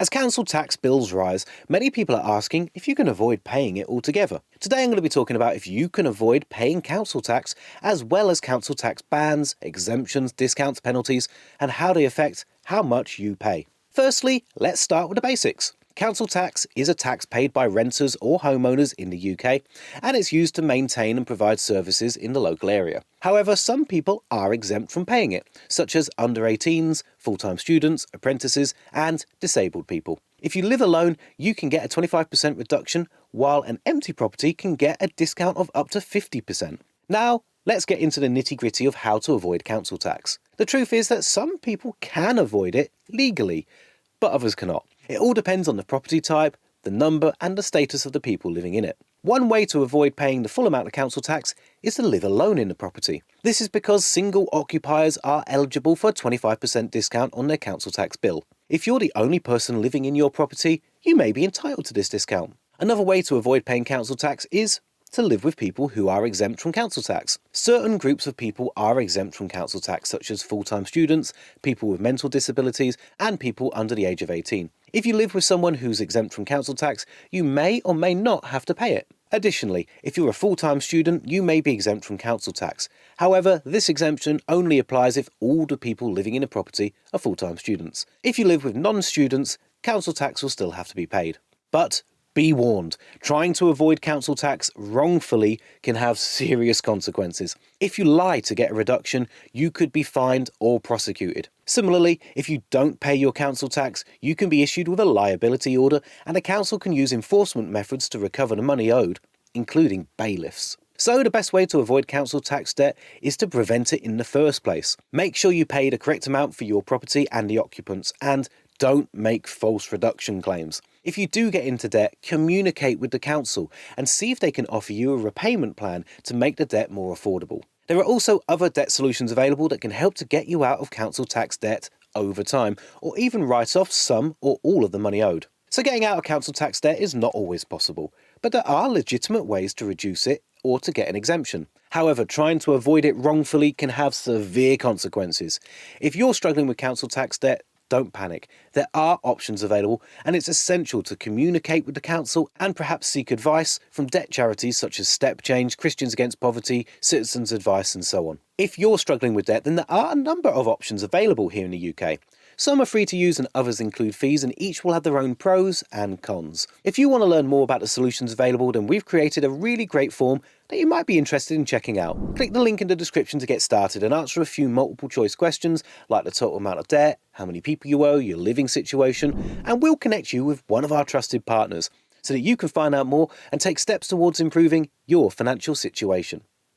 As council tax bills rise, many people are asking if you can avoid paying it altogether. Today I'm going to be talking about if you can avoid paying council tax, as well as council tax bans, exemptions, discounts, penalties, and how they affect how much you pay. Firstly, let's start with the basics. Council tax is a tax paid by renters or homeowners in the UK, and it's used to maintain and provide services in the local area. However, some people are exempt from paying it, such as under 18s, full-time students, apprentices, and disabled people. If you live alone, you can get a 25% reduction, while an empty property can get a discount of up to 50%. Now, let's get into the nitty-gritty of how to avoid council tax. The truth is that some people can avoid it legally, but others cannot. It all depends on the property type, the number, and the status of the people living in it. One way to avoid paying the full amount of council tax is to live alone in the property. This is because single occupiers are eligible for a 25% discount on their council tax bill. If you're the only person living in your property, you may be entitled to this discount. Another way to avoid paying council tax is to live with people who are exempt from council tax. Certain groups of people are exempt from council tax, such as full-time students, people with mental disabilities, and people under the age of 18. If you live with someone who's exempt from council tax, you may or may not have to pay it. Additionally, if you're a full-time student, you may be exempt from council tax. However, this exemption only applies if all the people living in a property are full-time students. If you live with non-students, council tax will still have to be paid. But be warned, trying to avoid council tax wrongfully can have serious consequences. If you lie to get a reduction, you could be fined or prosecuted. Similarly, if you don't pay your council tax, you can be issued with a liability order, and the council can use enforcement methods to recover the money owed, including bailiffs. So the best way to avoid council tax debt is to prevent it in the first place. Make sure you pay the correct amount for your property and the occupants, and don't make false reduction claims. If you do get into debt, communicate with the council and see if they can offer you a repayment plan to make the debt more affordable. There are also other debt solutions available that can help to get you out of council tax debt over time, or even write off some or all of the money owed. So getting out of council tax debt is not always possible, but there are legitimate ways to reduce it or to get an exemption. However, trying to avoid it wrongfully can have severe consequences. If you're struggling with council tax debt, don't panic. There are options available, and it's essential to communicate with the council and perhaps seek advice from debt charities such as Step Change, Christians Against Poverty, Citizens Advice, and so on. If you're struggling with debt, then there are a number of options available here in the UK. Some are free to use and others include fees, and each will have their own pros and cons. If you want to learn more about the solutions available, then we've created a really great form that you might be interested in checking out. Click the link in the description to get started and answer a few multiple choice questions like the total amount of debt, how many people you owe, your living situation, and we'll connect you with one of our trusted partners so that you can find out more and take steps towards improving your financial situation.